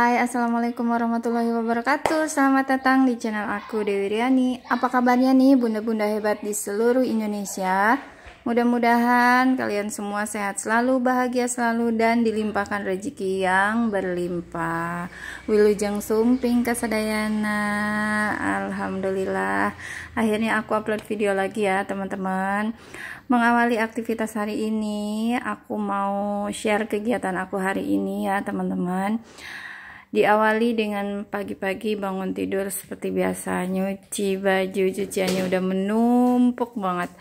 Hai, assalamualaikum warahmatullahi wabarakatuh. Selamat datang di channel aku, Dewi Riani. Apa kabarnya nih bunda-bunda hebat di seluruh Indonesia? Mudah-mudahan kalian semua sehat selalu, bahagia selalu, dan dilimpahkan rezeki yang berlimpah. Wilujeng sumping kasadayana. Alhamdulillah, akhirnya aku upload video lagi ya teman-teman. Mengawali aktivitas hari ini, aku mau share kegiatan aku hari ini ya teman-teman. Diawali dengan pagi-pagi bangun tidur seperti biasa, nyuci baju, cuciannya udah menumpuk banget.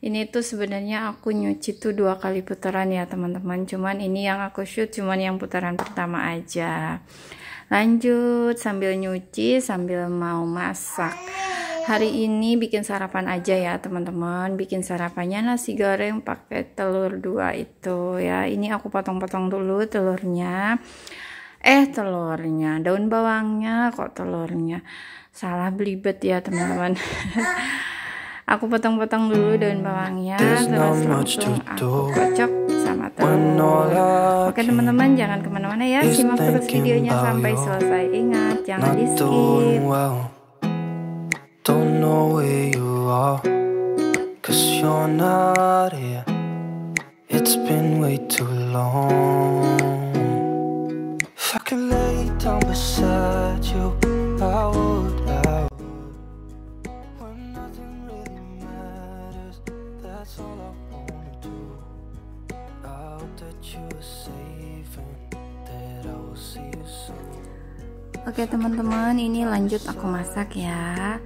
Ini tuh sebenarnya aku nyuci tuh 2 kali putaran ya teman-teman, cuman ini yang aku shoot cuman yang putaran pertama aja. Lanjut sambil nyuci sambil mau masak. Hari ini bikin sarapan aja ya teman-teman. Bikin sarapannya nasi goreng pakai telur 2 itu ya. Ini aku potong-potong dulu telurnya. Telurnya, daun bawangnya kok telurnya. Salah belibet ya teman-teman. Aku potong-potong dulu daun bawangnya, terus langsung aku kocok sama telur. Oke teman-teman, jangan kemana-mana ya, simak terus videonya sampai selesai. Ingat, jangan di skip. Don't know where you are, 'cause you're not here. It's been way too long. If I could lay down beside you, I would. When nothing really matters, that's all I wanna do. I hope that you're safe and that I will see you soon. Oke teman-teman, ini lanjut aku masak ya.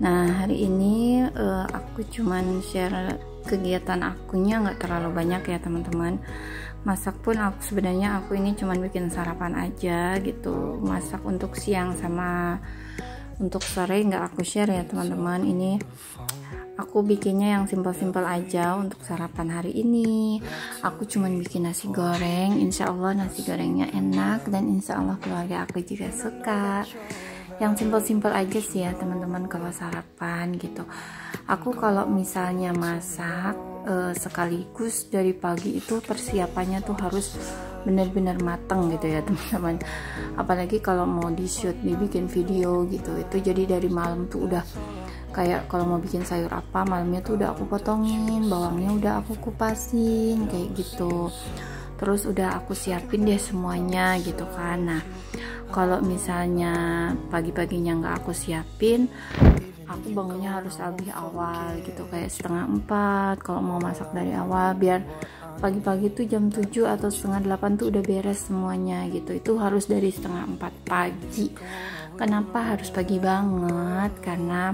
Nah hari ini aku cuman share kegiatan akunya, nggak terlalu banyak ya teman-teman. Masak pun aku ini cuman bikin sarapan aja gitu. Masak untuk siang sama untuk sore nggak aku share ya teman-teman. Ini aku bikinnya yang simpel-simpel aja untuk sarapan hari ini. Aku cuman bikin nasi goreng. Insya Allah nasi gorengnya enak dan insya Allah keluarga aku juga suka. Yang simpel-simpel aja sih ya teman-teman kalau sarapan gitu. Aku kalau misalnya masak sekaligus dari pagi itu persiapannya tuh harus benar-benar mateng gitu ya teman-teman. Apalagi kalau mau di shoot, dibikin video gitu, itu jadi dari malam tuh udah kayak kalau mau bikin sayur apa malamnya tuh udah aku potongin, bawangnya udah aku kupasin kayak gitu. Terus udah aku siapin deh semuanya gitu kan. Nah kalau misalnya pagi-paginya nggak aku siapin, aku bangunnya harus lebih awal gitu, kayak 3:30 kalau mau masak dari awal, biar pagi-pagi tuh jam 7 atau 7:30 tuh udah beres semuanya gitu. Itu harus dari 3:30 pagi. Kenapa harus pagi banget? Karena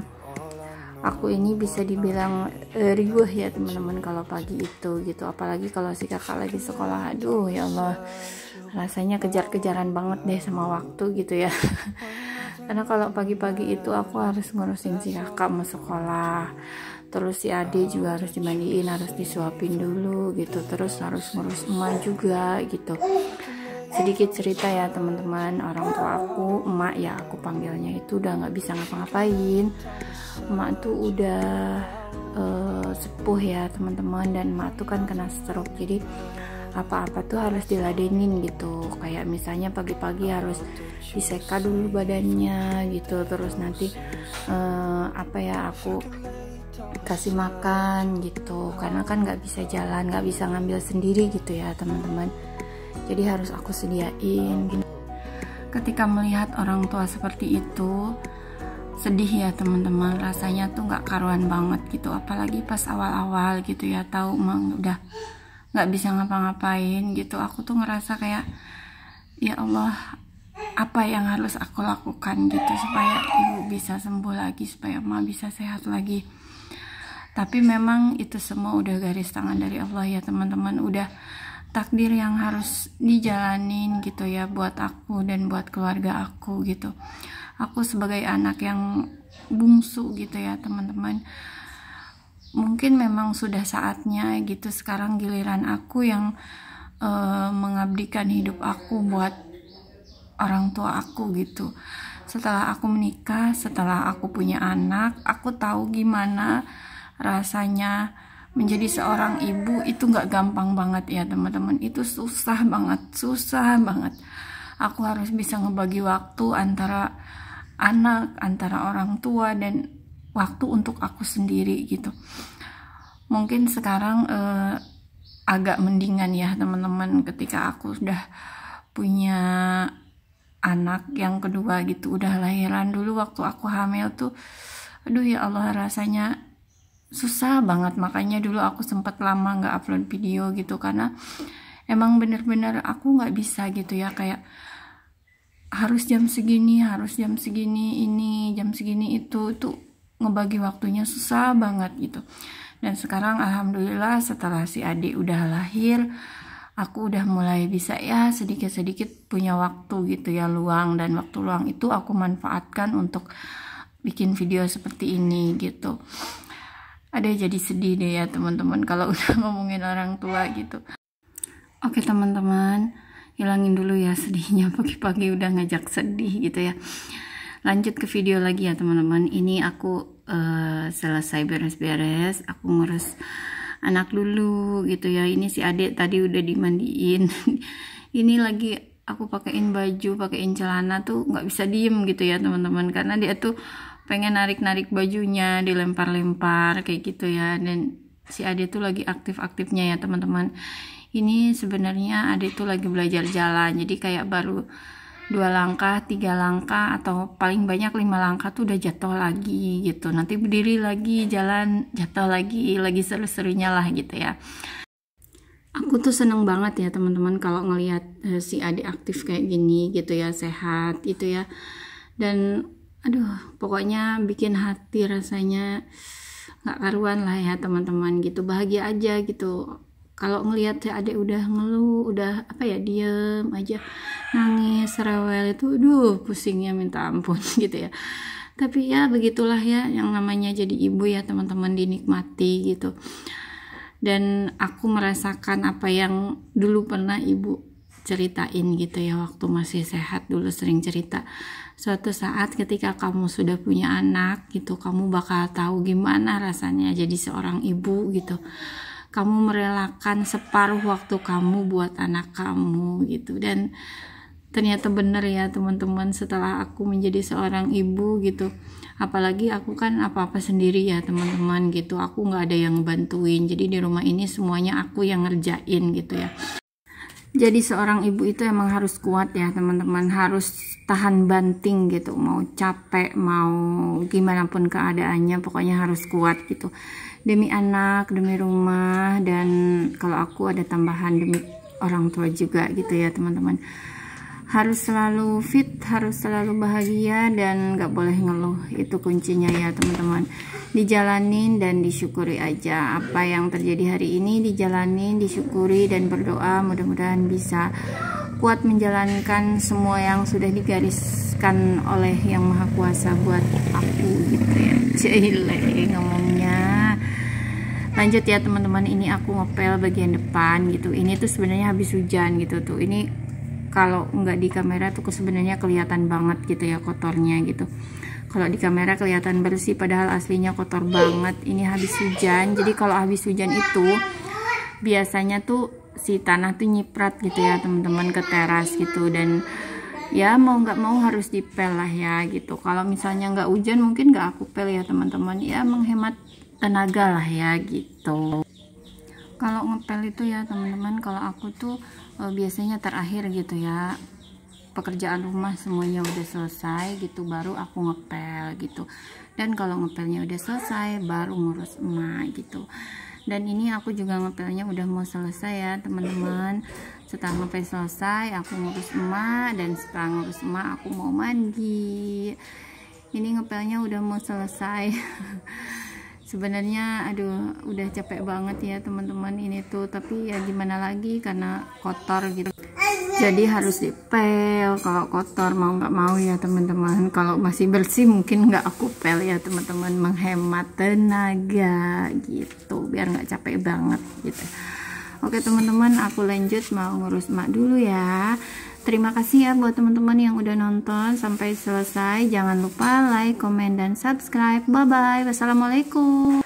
aku ini bisa dibilang riuh ya teman-teman kalau pagi itu gitu. Apalagi kalau si kakak lagi sekolah, aduh ya Allah, rasanya kejar-kejaran banget deh sama waktu gitu ya. Karena kalau pagi-pagi itu aku harus ngurusin si kakak mau sekolah, terus si adik juga harus dimandiin, harus disuapin dulu gitu, terus harus ngurus emak juga gitu. Sedikit cerita ya teman-teman, orang tua aku, emak ya aku panggilnya, itu udah nggak bisa ngapa-ngapain. Emak tuh udah sepuh ya teman-teman, dan emak tuh kan kena stroke, jadi apa-apa tuh harus diladenin gitu. Kayak misalnya pagi-pagi harus diseka dulu badannya gitu, terus nanti aku kasih makan gitu, karena kan nggak bisa jalan, nggak bisa ngambil sendiri gitu ya teman-teman. Jadi harus aku sediain. Ketika melihat orang tua seperti itu, sedih ya teman-teman, rasanya tuh nggak karuan banget gitu. Apalagi pas awal-awal gitu ya, tahu emang udah nggak bisa ngapa-ngapain gitu. Aku tuh ngerasa kayak ya Allah, apa yang harus aku lakukan gitu supaya ibu bisa sembuh lagi, supaya emak bisa sehat lagi. Tapi memang itu semua udah garis tangan dari Allah ya teman-teman, udah takdir yang harus dijalanin gitu ya buat aku dan buat keluarga aku gitu. Aku sebagai anak yang bungsu gitu ya teman-teman, mungkin memang sudah saatnya gitu sekarang giliran aku yang mengabdikan hidup aku buat orang tua aku gitu. Setelah aku menikah, setelah aku punya anak, aku tahu gimana rasanya menjadi seorang ibu. Itu nggak gampang banget ya teman-teman, itu susah banget. aku harus bisa ngebagi waktu antara anak, antara orang tua, dan waktu untuk aku sendiri gitu. Mungkin sekarang agak mendingan ya teman-teman, ketika aku udah punya anak yang kedua gitu, udah lahiran. Dulu waktu aku hamil tuh, aduh ya Allah, rasanya susah banget. Makanya dulu aku sempat lama nggak upload video gitu, karena emang bener-bener aku nggak bisa gitu ya, kayak harus jam segini, ini jam segini, itu ngebagi waktunya susah banget gitu. Dan sekarang alhamdulillah setelah si adik udah lahir, aku udah mulai bisa ya sedikit-sedikit punya waktu gitu ya, luang. Dan waktu luang itu aku manfaatkan untuk bikin video seperti ini gitu. Ada jadi sedih deh ya teman-teman kalau udah ngomongin orang tua gitu. Oke teman-teman, hilangin dulu ya sedihnya, pagi-pagi udah ngajak sedih gitu ya. Lanjut ke video lagi ya teman-teman. Ini aku selesai beres-beres, aku ngurus anak dulu gitu ya. Ini si adik tadi udah dimandiin. Ini lagi aku pakein baju, pakein celana tuh nggak bisa diem gitu ya teman-teman, karena dia tuh pengen narik-narik bajunya, dilempar-lempar kayak gitu ya. Dan si adik tuh lagi aktif-aktifnya ya teman-teman. Ini sebenarnya adik tuh lagi belajar jalan, jadi kayak baru 2 langkah, 3 langkah, atau paling banyak 5 langkah tuh udah jatuh lagi gitu. Nanti berdiri lagi, jalan, jatuh lagi seru-serunya lah gitu ya. Aku tuh seneng banget ya teman-teman kalau ngelihat si adik aktif kayak gini gitu ya, sehat gitu ya. Dan aduh, pokoknya bikin hati rasanya nggak karuan lah ya teman-teman gitu, bahagia aja gitu. Kalau ngelihat si adik udah ngeluh, udah apa ya, diem aja, nangis, rewel, itu pusingnya minta ampun gitu ya. Tapi ya begitulah ya, yang namanya jadi ibu ya teman-teman, dinikmati gitu. Dan aku merasakan apa yang dulu pernah ibu ceritain gitu ya, waktu masih sehat dulu sering cerita. Suatu saat ketika kamu sudah punya anak gitu, kamu bakal tahu gimana rasanya jadi seorang ibu gitu. Kamu merelakan separuh waktu kamu buat anak kamu gitu. Dan ternyata bener ya teman-teman, setelah aku menjadi seorang ibu gitu, apalagi aku kan apa-apa sendiri ya teman-teman gitu, aku nggak ada yang bantuin. Jadi di rumah ini semuanya aku yang ngerjain gitu ya. Jadi seorang ibu itu emang harus kuat ya teman-teman, harus tahan banting gitu, mau capek, mau gimana pun keadaannya, pokoknya harus kuat gitu. Demi anak, demi rumah, dan kalau aku ada tambahan demi orang tua juga gitu ya teman-teman. Harus selalu fit, harus selalu bahagia, dan gak boleh ngeluh. Itu kuncinya ya teman-teman. Dijalanin dan disyukuri aja. Apa yang terjadi hari ini dijalanin, disyukuri, dan berdoa mudah-mudahan bisa kuat menjalankan semua yang sudah digariskan oleh Yang Maha Kuasa buat aku gitu ya. Cile ngomongnya. Lanjut ya teman-teman, ini aku ngepel bagian depan gitu. Ini tuh sebenarnya habis hujan gitu tuh. Ini kalau nggak di kamera tuh sebenarnya kelihatan banget gitu ya kotornya gitu. Kalau di kamera kelihatan bersih, padahal aslinya kotor banget. Ini habis hujan. Jadi kalau habis hujan itu biasanya tuh si tanah tuh nyiprat gitu ya teman-teman ke teras gitu. Dan ya mau nggak mau harus dipel lah ya gitu. Kalau misalnya nggak hujan mungkin nggak aku pel ya teman-teman, ya menghemat tenaga lah ya gitu. Kalau ngepel itu ya teman-teman, kalau aku tuh biasanya terakhir gitu ya, pekerjaan rumah semuanya udah selesai gitu, baru aku ngepel gitu. Dan kalau ngepelnya udah selesai, baru ngurus emak gitu. Dan ini aku juga ngepelnya udah mau selesai ya teman-teman. Setelah ngepel selesai, aku ngurus emak, dan setelah ngurus emak aku mau mandi. Ini ngepelnya udah mau selesai. Sebenarnya aduh udah capek banget ya teman-teman ini tuh, tapi ya gimana lagi karena kotor gitu. Jadi harus dipel kalau kotor, mau nggak mau ya teman-teman. Kalau masih bersih mungkin nggak aku pel ya teman-teman, menghemat tenaga gitu biar nggak capek banget gitu. Oke teman-teman, aku lanjut mau ngurus emak dulu ya. Terima kasih ya buat teman-teman yang udah nonton sampai selesai. Jangan lupa like, komen, dan subscribe. Bye bye. Wassalamualaikum.